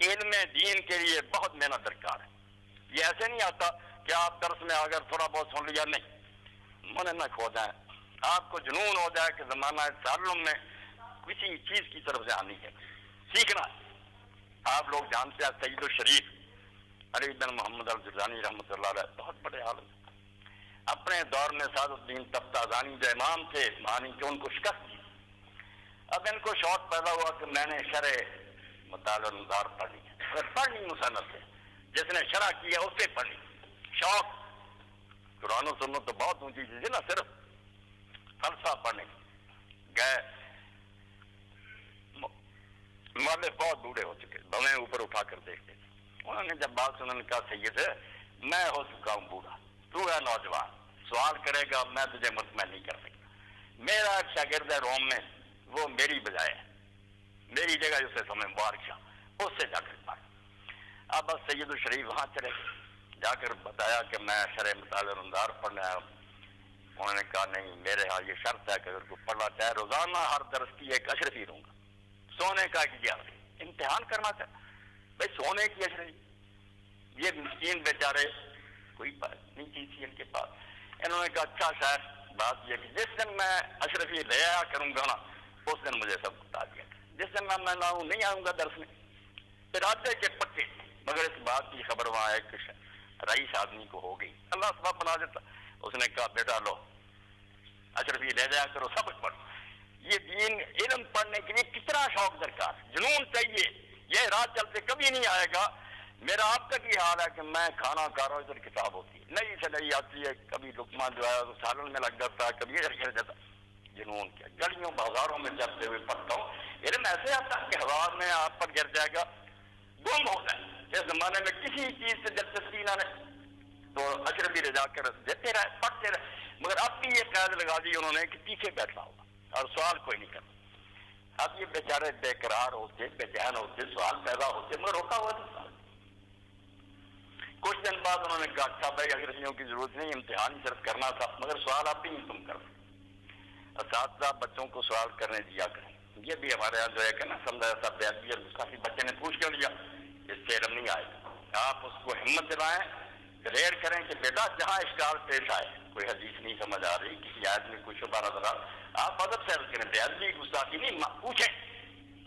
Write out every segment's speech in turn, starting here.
علم دین کے لیے بہت محنت درکار ہے. یہ ایسے نہیں آتا کہ آپ درس میں اگر تھوڑا بہت سن لیا, نہیں, من نہ کھو جائیں. آپ کو جنون ہو جائے کہ زمانہ تعلم میں کسی چیز کی طرف جانی ہے, سیکھنا ہے. آپ لوگ جانتے ہیں سید الشریف علی بن محمد الجرجانی رحمۃ اللہ علیہ بہت بڑے عالم تھے. اپنے دور میں سعد الدین تفتازانی جو امام تھے مانی کہ ان کو شکست دی. اب ان کو شوق پیدا ہوا کہ میں نے شرح مطالعہ نظار پڑھنی ہے, پڑھنی مصنف سے, جس نے شرح کیا اسے پڑھنی. شوق قرآن و سنت تو بہت اونچی چیز ہے نا, صرف فلسفہ پڑھنے گئے. مولف بہت بوڑھے ہو چکے, بھویں اوپر اٹھا کر دیکھتے تھے. انہوں نے جب بات سننے نے کہا, سید میں ہو چکا ہوں بوڑھا, تو ہے نوجوان, سوال کرے گا میں تجھے مطمئن نہیں کر سکتا. میرا ایک شاگرد ہے روم میں, وہ میری بجائے ہے, میری جگہ اسے سمجھ مبارک شاہ, اس سے جا کر پڑھ. اب بس سید الشریف وہاں چلے, جا کر بتایا کہ میں شرح مطالعہ نظار پڑھنا ہے. انہوں نے کہا نہیں, میرے ہاں یہ شرط ہے کہ اگر کوئی پڑھنا چاہے روزانہ ہر درس کی ایک اشرفی دوں گا. سونے کا کیا امتحان کرنا چاہے بھائی, سونے کی اشرفی. یہ مسکین بیچارے کوئی بات نہیں چیز تھی ان کے پاس. انہوں نے کہا اچھا شاید بات یہ کہ جس دن میں اشرفی لے آیا کروں گا نا, اس دن مجھے سب بتا دیا. جس دن میں نہ ہوں نہیں آؤں گا درس میں. پھر آتے کے پکے, مگر اس بات کی خبر وہاں ایک رئیس آدمی کو ہو گئی. اللہ سبب بنا دیتا. اس نے کہا بیٹا لو اشرفی لے جایا کرو, سبق پڑھو. یہ دین علم پڑھنے کے لیے کتنا شوق درکار, جنون چاہیے. یہ رات چلتے کبھی نہیں آئے گا. میرا آپ تک یہ حال ہے کہ میں کھانا کھا رہا ہوں, ادھر کتاب ہوتی ہے, نئی سے نئی آتی ہے, کبھی لقمہ جو ہے سالن میں لگ جاتا ہے, کبھی ادھر گر جاتا. جنون کیا, گلیوں بازاروں میں چلتے ہوئے پڑھتا ہوں. علم ایسے آتا ہے کہ ہزار میں آپ پر گر جائے گا, گم ہو جائے. اس زمانے میں کسی چیز سے دلچسپی نہ رہے تو اشرفی لے جا کر دیتے رہے, پڑھتے رہے. مگر اب بھی یہ قید لگا دی انہوں نے کہ پیچھے بیٹھنا ہوگا اور سوال کوئی نہیں کرنا. اب یہ بیچارے بے قرار ہوتے, بے چین ہوتے, سوال پیدا ہوتے, مگر روکا ہوا تھا. کچھ دن بعد انہوں نے کہا اچھا بھائی اشرفیوں کی ضرورت نہیں, امتحان صرف کرنا تھا, مگر سوال آپ بھی نہیں تم کر. اساتذہ بچوں کو سوال کرنے دیا کریں. یہ بھی ہمارے یہاں جو ہے کہ نا سمجھا جاتا ہے, کافی بچے نے پوچھ کر لیا, اس سے علم نہیں آئے گا. آپ اس کو ہمت دلائیں, ریئر کریں کہ بیٹا جہاں اشکال پیش آئے, کوئی حدیث نہیں سمجھ آ رہی, کسی آیت میں کوئی شبہ نظر آ, آپ ادب سے عرض کریں, بے ادبی گستاخی نہیں, پوچھیں.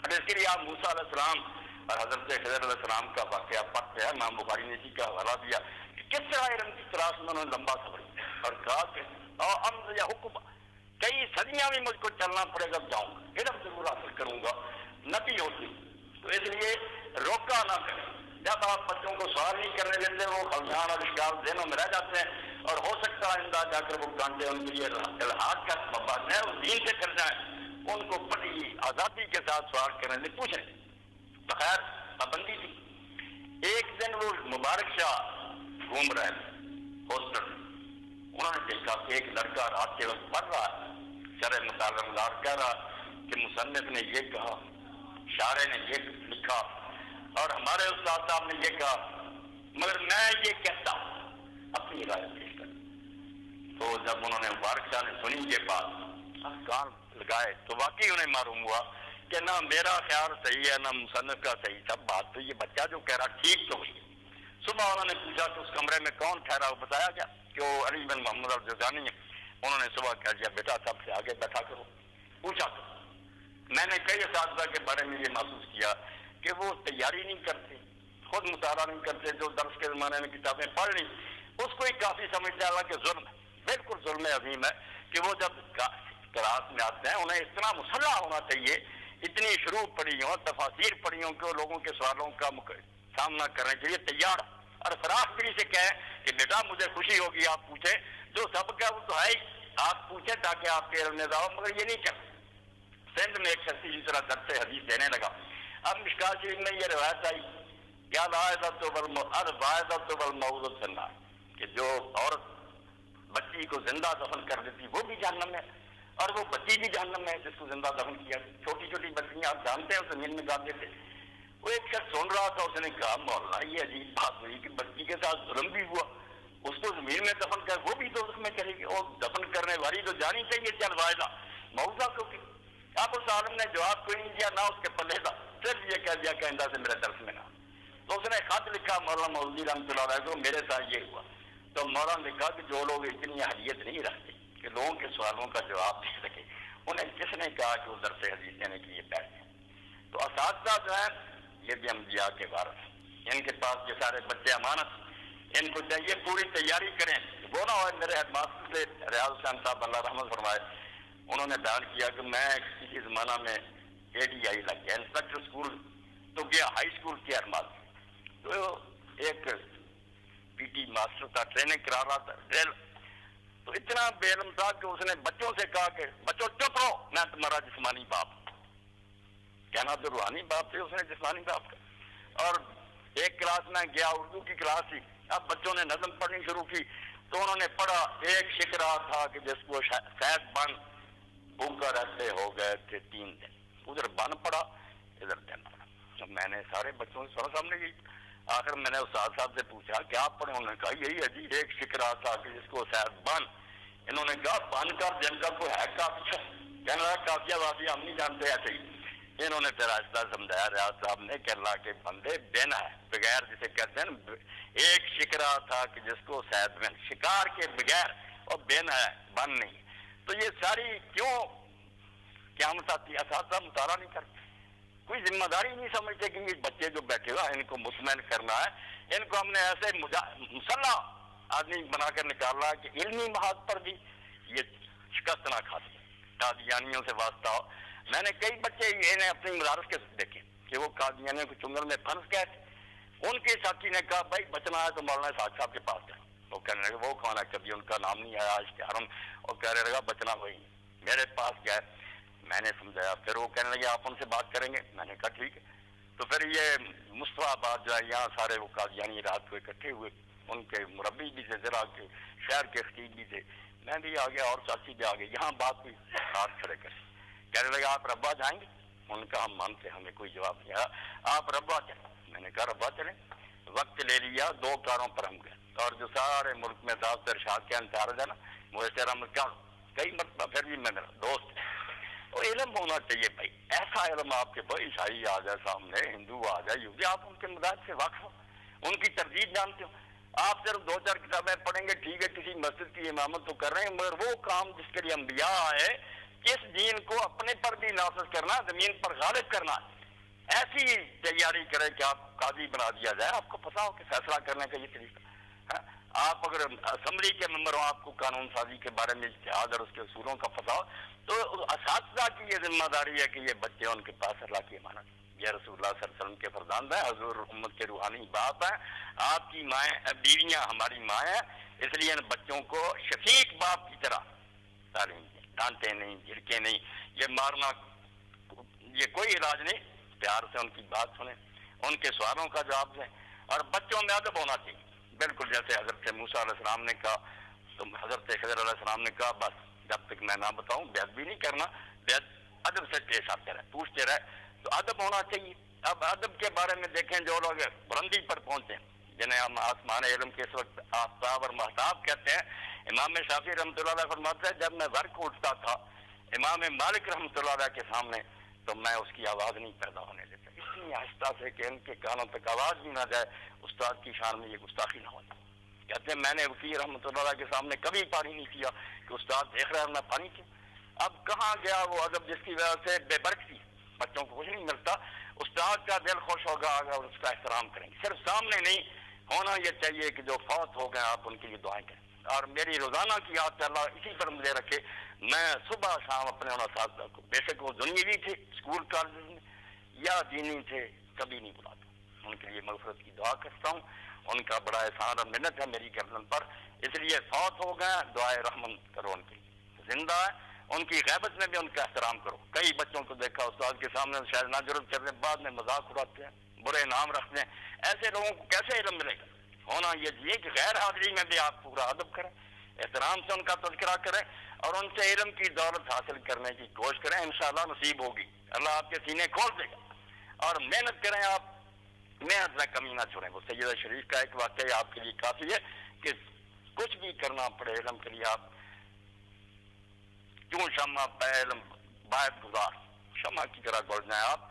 اور اس کے لیے آپ موسیٰ علیہ السلام اور حضرت خضر علیہ السلام کا واقعہ پڑھتے ہیں. امام بخاری نے اسی کا حوالہ دیا کہ کس طرح علم کی تلاش میں انہوں نے لمبا صبر اور کہا کہ امر یا حکم, کئی صدیاں بھی مجھ کو چلنا پڑے گا, جاؤں گا, علم ضرور حاصل کروں گا. نبی ہوتی تو اس لیے روکا نہ کریں. جب آپ بچوں کو سوال نہیں کرنے دیتے, وہ خلجان اور اشکال ذہنوں میں رہ جاتے ہیں, اور ہو سکتا ہے انداز جا کر وہ کانٹے ان کے لیے الحاق کا سبب ہے, وہ دین سے کر جائیں. ان کو بڑی آزادی کے ساتھ سوال کرنے سے پوچھیں, بغیر پابندی تھی. ایک دن وہ مبارک شاہ گھوم رہے تھے ہاسٹل, انہوں نے دیکھا کہ ایک لڑکا رات کے وقت پڑھ رہا ہے, شرح مطالعہ نظار کہہ رہا کہ مصنف نے یہ کہا, شارع نے یہ لکھا, اور ہمارے استاد صاحب نے یہ کہا, مگر میں یہ کہتا ہوں اپنی رائے پیش کر. تو جب انہوں نے مبارک شاہ نے سنی یہ بات, کان لگائے, تو واقعی انہیں معلوم ہوا کہ نہ میرا خیال صحیح ہے نہ مصنف کا صحیح. سب بات تو یہ بچہ جو کہہ رہا ٹھیک تو ہوئی. صبح انہوں نے پوچھا کہ اس کمرے میں کون ٹھہرا, وہ بتایا گیا کہ وہ علی بن محمد الجرجانی ہے. انہوں نے صبح کہہ دیا بیٹا سب سے آگے بیٹھا کرو, پوچھا کرو. میں نے کئی اساتذہ کے بارے میں یہ محسوس کیا کہ وہ تیاری نہیں کرتے, خود مطالعہ نہیں کرتے, جو درس کے زمانے میں کتابیں پڑھ لی اس کو ہی کافی سمجھنے والا کہ ظلم ہے, بالکل ظلم عظیم ہے کہ وہ جب کلاس میں آتے ہیں انہیں اتنا مسلح ہونا چاہیے, اتنی شروع پڑھی ہوں, تفاسیر پڑھی ہوں کہ وہ لوگوں کے سوالوں کا سامنا کرنے کے لیے تیار, اور فراخ دلی سے کہیں کہ بیٹا مجھے خوشی ہوگی آپ پوچھیں, جو سبق ہے وہ تو ہے ہی, آپ پوچھیں تاکہ آپ کے علم میں جاؤ, مگر یہ نہیں کرتے. سندھ میں ایک شخص اسی طرح درس حدیث دینے لگا. اب مشکات شریف میں یہ روایت آئی کیا موضوع سننا کہ جو عورت بچی کو زندہ دفن کر دیتی وہ بھی جہنم میں, اور وہ بچی بھی جہنم میں جس کو زندہ دفن کیا. چھوٹی چھوٹی بچیاں آپ جانتے ہیں زمین میں گاتے تھے. وہ ایک شخص سن رہا تھا, اس نے کہا مولانا یہ عجیب بات ہوئی کہ بچی کے ساتھ ظلم بھی ہوا, اس کو زمین میں دفن کر وہ بھی تو اس میں چلے گی, اور دفن کرنے والی تو جانی چاہیے چل وائدہ موضوع کو. آپ اس عالم نے جواب کوئی نہیں دیا, نہ اس کے پلے تھا, صرف یہ کہہ دیا کہ آئندہ سے میرے درس میں نہ. تو اس نے خط لکھا مولانا مولوی رحمۃ اللہ علیہ کو، میرے ساتھ یہ ہوا. تو مولانا نے کہا کہ جو لوگ اتنی اہلیت نہیں رکھتے کہ لوگوں کے سوالوں کا جواب دے سکے، انہیں کس نے کہا کہ وہ درس حدیث دینے کے لیے بیٹھ جائیں. تو اساتذہ جو ہیں یہ بھی انبیاء کے وارث ہیں. ان کے پاس یہ سارے بچے امانت، ان کو چاہیے پوری تیاری کریں. وہ نہ ہو، میرے ہیڈ ماسٹر سے ریاض حسین صاحب اللہ رحمت فرمائے، انہوں نے بیان کیا کہ میں کسی زمانہ میں ADI لگ گیا، انسپیکٹر اسکول تو گیا، ہائی اسکول کے ارمال. تو ایک PT ماسٹر تھا، ٹریننگ کرا رہا تھا ڈرل. تو اتنا بے علم تھا کہ اس نے بچوں سے کہا کہ بچوں چپ رہو، میں تمہارا جسمانی باپ. کہنا تو روحانی باپ تھے، اس نے جسمانی باپ کا. اور ایک کلاس میں گیا، اردو کی کلاس تھی. اب بچوں نے نظم پڑھنی شروع کی تو انہوں نے پڑھا. ایک شکرا تھا کہ جس کو شاید بن بھوکا رہتے ہو گئے تھے 3 دن. ادھر بن پڑا، ادھر دن پڑا. اب میں نے سارے بچوں سے سارا سامنے گئی. آخر میں نے استاد صاحب سے پوچھا کہ آپ پڑھے؟ انہوں نے کہا یہی ہے جی، ایک شکرا تھا کہ جس کو شاید بن. انہوں نے کہا بن کا دن کا کوئی ہے کافیہ؟ کہنے لگا کافیہ وافیہ ہم نہیں جانتے ایسے ہی. انہوں نے پھر آہستہ سمجھایا ریاض صاحب نے کہ اللہ کے بندے بن ہے بغیر، جسے کہتے ہیں ایک شکرا تھا کہ جس کو شاید بن، شکار کے بغیر، اور بن ہے بن نہیں. تو یہ ساری کیوں قیامت آتی ہے؟ اساتذہ مطالعہ نہیں کرتے، کوئی ذمہ داری نہیں سمجھتے کہ یہ بچے جو بیٹھے ہوئے ان کو مطمئن کرنا ہے. ان کو ہم نے ایسے مسلح آدمی بنا کر نکالا کہ علمی محاذ پر بھی یہ شکست نہ کھاتے. قادیانیوں سے واسطہ ہو. میں نے کئی بچے انہیں اپنی مدارس کے دیکھے کہ وہ قادیانیوں کو چنگل میں پھنس گئے تھے. ان کے ساتھی نے کہا بھائی بچنا ہے تو مولانا اسحاق صاحب کے پاس جائیں. وہ کہنے لگے وہ کون ہے؟ کبھی ان کا نام نہیں آیا اشتہار میں، اور کہنے لگا بچنا وہی. میرے پاس گئے، میں نے سمجھایا. پھر وہ کہنے لگے آپ ان سے بات کریں گے؟ میں نے کہا ٹھیک ہے. تو پھر یہ مصطفیٰ آباد جو ہے یہاں سارے وہ قادیانی رات کو اکٹھے ہوئے. ان کے مربی بھی تھے، ذرا کے شہر کے خطیب بھی تھے. میں بھی آ گیا اور ساتھی بھی آ گئے. یہاں بات ہوئی، ہاتھ کھڑے کرے. کہنے لگا آپ ربا جائیں گے؟ ان کا ہم مانتے، ہمیں کوئی جواب نہیں آیا. آپ ربا چلیں. میں نے کہا ربا چلیں. وقت لے لیا، 2 کاروں پر ہم گئے. اور جو سارے ملک میں تھا ارشاد کے انتظار ہے نا، وہ احترام کیا کئی مرتبہ پھر بھی میں میرا دوست. تو علم ہونا چاہیے بھائی، ایسا علم آپ کے بھائی عیسائی آ جائے سامنے، ہندو آ جائے، یہودی، آپ ان کے مزاج سے واقف ہو، ان کی ترجیح جانتے ہو. آپ صرف 2-4 کتابیں پڑھیں گے ٹھیک ہے، کسی مسجد کی امامت تو کر رہے ہیں، مگر وہ کام جس کے لیے انبیاء آئے، اس دین کو اپنے پر بھی نافذ کرنا، زمین پر غالب کرنا، ایسی تیاری کرے کہ آپ قاضی بنا دیا جائے. آپ کو پتا ہو کہ فیصلہ کرنے کا یہ طریقہ. آپ اگر اسمبلی کے ممبر ہو، آپ کو قانون سازی کے بارے میں اجتہاد اور اس کے اصولوں کا پتا ہو، تو اساتذہ کی یہ ذمہ داری ہے کہ یہ بچے ان کے پاس اللہ کی امانت. یہ رسول اللہ صلی اللہ علیہ وسلم کے فرزند ہیں، حضور امت کے روحانی باپ ہیں. آپ کی مائیں، بیویاں ہماری مائیں ہیں، اس لیے ان بچوں کو شفیق باپ کی طرح تعلیم دیں. ڈانٹے نہیں، جھڑکے نہیں، یہ مارنا، یہ کوئی علاج نہیں. پیار سے ان کی بات سنیں، ان کے سوالوں کا جواب دیں. اور بچوں میں ادب ہونا چاہیے، بالکل جیسے حضرت موسیٰ علیہ السلام نے کہا، تو حضرت خضر علیہ السلام نے کہا بس جب تک میں نہ بتاؤں بیعت بھی نہیں کرنا. بیعت ادب سے پیش آتے رہے، پوچھتے رہے. تو ادب ہونا چاہیے. اب ادب کے بارے میں دیکھیں، جو لوگ بلندی پر پہنچے، جنہیں ہم آسمان علم کے اس وقت آفتاب اور مہتاب کہتے ہیں. امام شافعی رحمۃ اللہ علیہ فرماتے ہیں جب میں ور کو اٹھتا تھا امام مالک رحمۃ اللہ علیہ کے سامنے، تو میں اس کی آواز نہیں پیدا ہونے دیتا، اتنی آہستہ سے کہ ان کے کانوں تک آواز بھی نہ جائے، استاد کی شان میں یہ گستاخی نہ ہو جائے. کہتے ہیں میں نے وکیل رحمۃ اللہ علیہ کے سامنے کبھی پانی نہیں کیا کہ استاد دیکھ رہا ہے میں پانی کیوں. اب کہاں گیا وہ ادب جس کی وجہ سے بے برکتی، بچوں کو کچھ نہیں ملتا. استاد کا دل خوش ہوگا اگر اس کا احترام کریں گے. صرف سامنے نہیں ہونا یہ چاہیے کہ جو فوت ہو گئے آپ ان کے لیے دعائیں کریں. اور میری روزانہ کی عادت اللہ اسی پر مجھے رکھے، میں صبح شام اپنے ان اساتذہ کو، بے شک وہ دنیاوی تھے اسکول کالج میں یا دینی تھے، کبھی نہیں بلاتا. ان کے لیے مغفرت کی دعا کرتا ہوں. ان کا بڑا احسان اور منت ہے میری گردن پر، اس لیے فوت ہو گئے دعائے رحمت کرو ان کے لیے. زندہ ہے ان کی غیبت میں بھی ان کا احترام کرو. کئی بچوں کو دیکھا استاد کے سامنے شاید نہ جرت کرنے، بعد میں مذاق اڑاتے ہیں، برے نام رکھتے ہیں. ایسے لوگوں کو کیسے علم ملے گا؟ ہونا یہ کہ غیر حاضری میں بھی آپ پورا ادب کریں، احترام سے ان کا تذکرہ کریں، اور ان سے علم کی دولت حاصل کرنے کی کوشش کریں. انشاءاللہ نصیب ہوگی، اللہ آپ کے سینے کھول دے گا. اور محنت کریں، آپ محنت میں کمی نہ چھوڑیں. وہ سیدہ شریف کا ایک واقعہ آپ کے لیے کافی ہے کہ کچھ بھی کرنا پڑے علم کے لیے آپ کیوں شمع پہ علم باعث گزار، شمع کی طرح گل جائیں. آپ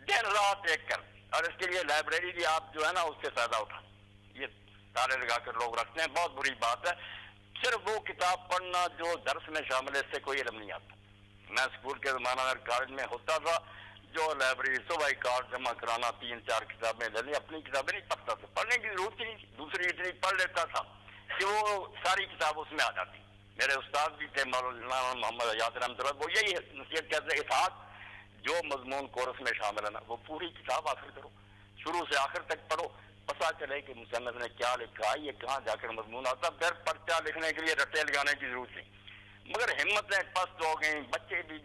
دن رات ایک کر اور اس کے لیے لائبریری بھی آپ جو ہے نا اس سے فائدہ اٹھائیں. یہ تالے لگا کر لوگ رکھتے ہیں, بہت بری بات ہے. صرف وہ کتاب پڑھنا جو درس میں شامل ہے, اس سے کوئی علم نہیں آتا. میں اسکول کے زمانہ میں کالج میں ہوتا تھا, جو لائبریری صبح کارڈ جمع کرانا, 3-4 کتابیں لے لی, اپنی کتابیں نہیں پڑھتا تھا, پڑھنے کی ضرورت ہی نہیں تھی, دوسری اتنی پڑھ لیتا تھا کہ وہ ساری کتاب اس میں آ جاتی. میرے استاد بھی تھے مولانا محمد حیات رحمۃ اللہ, وہ یہی نصیحت کہتے ہیں, جو مضمون کورس میں شامل ہے نا وہ پوری کتاب آخر کرو, شروع سے آخر تک پڑھو, پتہ چلے کہ مصنف نے کیا لکھا, یہ کہاں جا کر مضمون آتا. پھر پرچہ لکھنے کے لیے رٹے لگانے کی ضرورت نہیں. مگر ہمتیں پست ہو گئیں, بچے بھی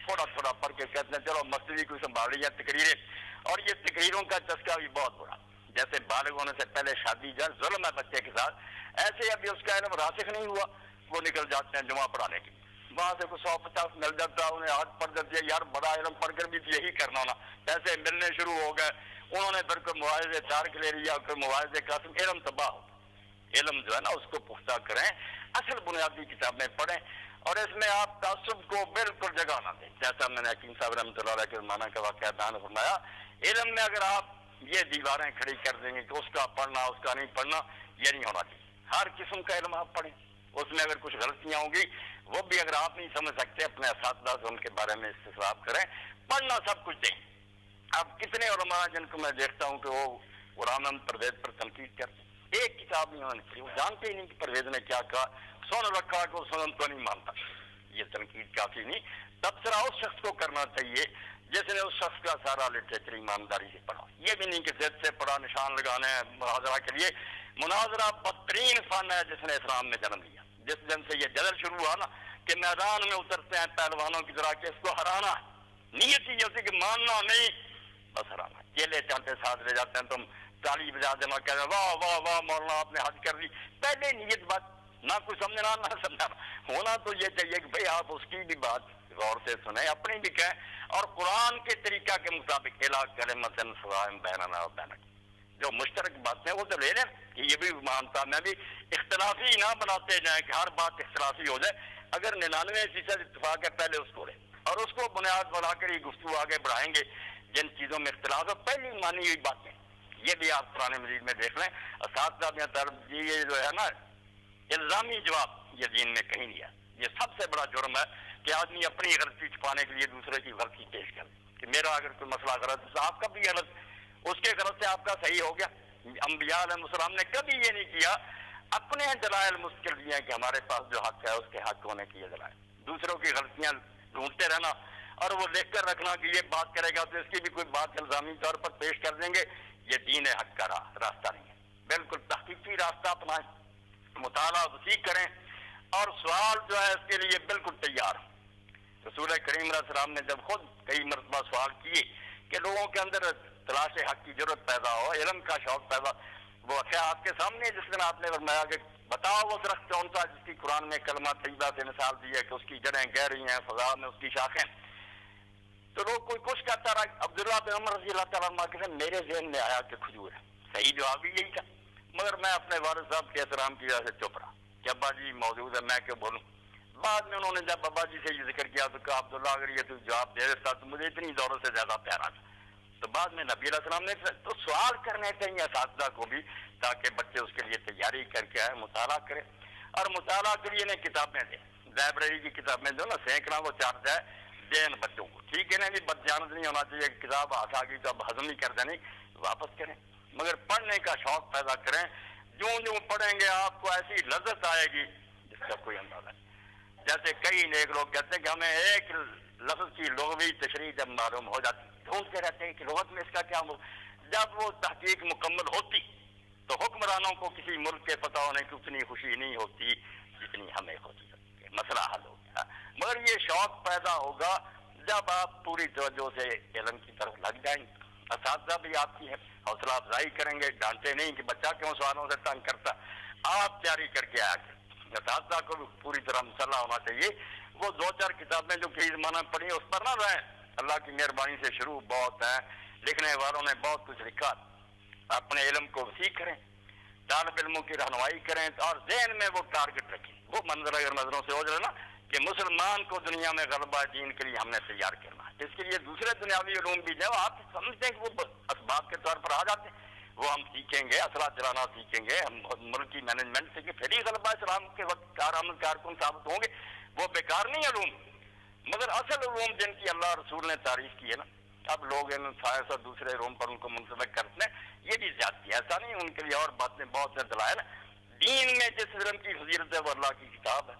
تھوڑا تھوڑا پڑھ کے کہتے ہیں چلو مسجد کو سنبھال لیا تقریریں, اور یہ تقریروں کا چسکا بھی بہت برا. جیسے بالغ ہونے سے پہلے شادی جائے, ظلم ہے بچے کے ساتھ, ایسے ابھی اس کا علم راسخ نہیں ہوا, وہ نکل جاتے ہیں جمعہ پڑھانے کے لیے. وہاں سے کوئی 150 مل جاتا ہے, انہیں ہاتھ پڑھ جاتی ہے, یار بڑا علم پڑھ کر بھی یہی کرنا ہونا. پیسے ملنے شروع ہو گئے, انہوں نے پھر کوئی مواعظے تارک لے لیا, کوئی مواعظے قاسم. علم تباہ ہو. علم جو ہے نا اس کو پختہ کریں, اصل بنیادی کتابیں پڑھیں, اور اس میں آپ تعصب کو بالکل جگہ نہ دیں. جیسا میں نے حکیم صاحب رحمۃ اللہ علیہ کے زمانہ کا واقعہ بیان فرمایا, علم میں اگر آپ یہ دیواریں کھڑی کر دیں گے کہ اس کا پڑھنا اس کا نہیں پڑھنا, یہ نہیں ہونا چاہیے. ہر قسم کا علم آپ پڑھیں, اس میں اگر کچھ غلطیاں ہوں گی وہ بھی اگر آپ نہیں سمجھ سکتے, اپنے اساتذہ سے ان کے بارے میں استصواب کریں. پڑھنا سب کچھ دیں. اب کتنے علماء جن کو میں دیکھتا ہوں کہ وہ غلام احمد پرویز پر تنقید کرتے, ایک کتاب نہیں ہونے چاہیے, وہ جانتے ہی نہیں کہ پرویز نے کیا کہا, سن رکھا کہ سنن کو نہیں مانتا. یہ تنقید کافی نہیں. تبصرہ اس شخص کو کرنا چاہیے جس نے اس شخص کا سارا لٹریچر ایمانداری سے پڑھا. یہ بھی نہیں کہ ضد سے پڑھا, نشان لگانے مناظرہ کے لیے. مناظرہ بدترین فن ہے جس نے اسلام میں جنم لیا. جس دن سے یہ جدل شروع ہوا نا کہ میدان میں اترتے ہیں پہلوانوں کی طرح کہ اس کو ہرانا, نیت یہ ہوتی کہ ماننا نہیں, بس ہرانا. کیلے چانٹے ساتھ لے جاتے ہیں, تم تالی بجا دینا, کہہ رہے واہ واہ واہ مولانا آپ نے حج کر دی. پہلے نیت بات نہ کوئی سمجھنا نہ سمجھنا. ہونا تو یہ چاہیے کہ بھئی آپ اس کی بھی بات غور سے سنیں, اپنی بھی کہیں, اور قرآن کے طریقہ کے مطابق الا کلمۃ سواء بیننا و بینک, جو مشترک باتیں وہ تو لے لیں. یہ بھی مانتا, میں بھی اختلافی نہ بناتے جائیں کہ ہر بات اختلافی ہو جائے. اگر 99% اتفاق ہے پہلے اس کو لیں, اور اس کو بنیاد بنا کر یہ گفتگو آگے بڑھائیں گے. جن چیزوں میں اختلاف ہے پہلی مانی ہوئی باتیں, یہ بھی آپ قرآن مجید میں دیکھ لیں. اساتذہ طرف یہ جو ہے نا الزامی جواب, یہ دین میں کہیں نہیں ہے. یہ سب سے بڑا جرم ہے کہ آدمی اپنی غلطی چھپانے کے لیے دوسرے کی غلطی پیش کرے, کہ میرا اگر کوئی مسئلہ غلط ہے تو آپ کا بھی غلط, اس کے غلط سے آپ کا صحیح ہو گیا. انبیاء علیہ السلام نے کبھی یہ نہیں کیا, اپنے دلائل مشکل دیے کہ ہمارے پاس جو حق ہے اس کے حق ہونے کی یہ دلائل. دوسروں کی غلطیاں ڈھونڈتے رہنا اور وہ لکھ کر رکھنا کہ یہ بات کرے گا تو اس کی بھی کوئی بات الزامی طور پر پیش کر دیں گے, یہ دین حق کا راستہ نہیں ہے. بالکل تحقیقی راستہ اپنائیں, مطالعہ وسیع کریں, اور سوال جو ہے اس کے لیے بالکل تیار. رسول کریم علیہ السلام نے جب خود کئی مرتبہ سوال کیے کہ لوگوں کے اندر تلاش حق کی ضرورت پیدا ہو, علم کا شوق پیدا, وہ واقعہ آپ کے سامنے جس دن آپ نے فرمایا کہ بتاؤ وہ درخت کون سا جس کی قرآن میں کلمہ طیبہ سے مثال دی ہے کہ اس کی جڑیں گہری ہیں, فضا میں اس کی شاخیں. تو لوگ کوئی کچھ کہتا رہا. عبداللہ بن عمر رضی اللہ تعالیٰ عنہ کہتے ہیں میرے ذہن میں آیا کہ کھجور ہے. صحیح جواب بھی یہی تھا, مگر میں اپنے والد صاحب کے احترام کی وجہ سے چپ رہا کہ ابا جی موجود ہے, میں کیوں بولوں. بعد میں انہوں نے جب ابا جی سے یہ ذکر کیا تو کہا عبداللہ اگر یہ تو جواب دے دیتا تو مجھے اتنی دوروں سے زیادہ پیارا تھا. تو بعد میں نبی علیہ السلام نے تو سوال کرنے چاہیے اساتذہ کو بھی, تاکہ بچے اس کے لیے تیاری کر کے آئے, مطالعہ کرے. اور مطالعہ کے لیے انہیں کتابیں دیں, لائبریری کی کتابیں جو نا سینکڑا وہ چار جائے دین بچوں کو. ٹھیک ہے نا, بھی بدجانت نہیں ہونا چاہیے کہ کتاب ہاتھ آ گئی تو اب ہضم نہیں کر دینی, واپس کریں, مگر پڑھنے کا شوق پیدا کریں. جوں جوں پڑھیں گے آپ کو ایسی لذت آئے گی جس کا کوئی اندازہ نہیں. جیسے کئی نیک لوگ کہتے ہیں کہ ہمیں ایک لفظ کی لغوی تشریح جب معلوم ہو جاتی, ڈھونڈتے رہتے ہیں کہ لغت میں اس کا کیا جب وہ تحقیق مکمل ہوتی تو حکمرانوں کو کسی ملک کے فتح ہونے کی اتنی خوشی نہیں ہوتی جتنی ہمیں ہوتی ہے. مسئلہ حل ہو گیا. مگر یہ شوق پیدا ہوگا جب آپ پوری توجہ سے علم کی طرف لگ جائیں گے. اساتذہ بھی آپ کی حوصلہ افزائی کریں گے, ڈانٹے نہیں کہ بچہ کیوں سوالوں سے تنگ کرتا, آپ تیاری کر کے آیا کریں. اساتذہ کو بھی پوری طرح مسلح ہونا چاہیے. وہ 2-4 کتابیں جو کئی زمانہ میں پڑھی اس پر نہ رہیں. اللہ کی مہربانی سے شروع بہت ہیں, لکھنے والوں نے بہت کچھ لکھا. اپنے علم کو وسیع کریں, طالب علموں کی رہنمائی کریں, اور ذہن میں وہ ٹارگٹ رکھیں. وہ منظر اگر نظروں سے ہو جائے نا کہ مسلمان کو دنیا میں غلبہ دین کے لیے ہم نے تیار کرنا ہے. اس کے لیے دوسرے دنیاوی علوم بھی جو آپ سمجھتے ہیں کہ وہ اسباب کے طور پر آ جاتے ہیں، وہ ہم سیکھیں گے، اسلحہ چلانا سیکھیں گے، ہم ملکی مینجمنٹ سیکھیں، پھر ہی غلبہ اسلام کے وقت کارآمد کارکن ثابت ہوں گے۔ وہ بیکار نہیں علوم، مگر اصل علوم جن کی اللہ رسول نے تعریف کی ہے نا، اب لوگ ان سائنس اور دوسرے علوم پر ان کو منتظر کرتے ہیں، یہ بھی زیادتی ہے۔ ایسا نہیں، ان کے لیے اور باتیں بہت سے دلائل ہیں۔ دین میں جس علم کی فضیلت ہے وہ اللہ کی کتاب ہے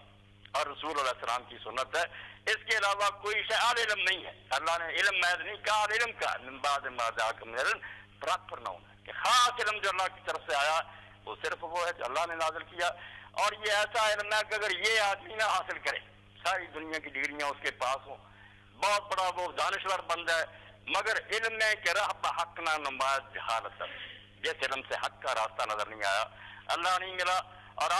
اور رسول علیہ السلام کی سنت ہے، اس کے علاوہ کوئی شے علم نہیں ہے۔ اللہ نے علم محض نہیں کہا، علم کا من بعد ما جاءکم العلم پراپر ناؤن ہے کہ خاص علم جو اللہ کی طرف سے آیا وہ صرف وہ ہے جو اللہ نے نازل کیا، اور یہ ایسا علم ہے کہ اگر یہ آدمی نہ حاصل کرے، ساری دنیا کی ڈگریاں اس کے پاس ہوں، بہت بڑا وہ دانشور بند ہے، مگر علم میں کہ راہ حق نہ نمایت جہالت ہے، جس علم سے حق کا راستہ نظر نہیں آیا، اللہ نہیں ملا،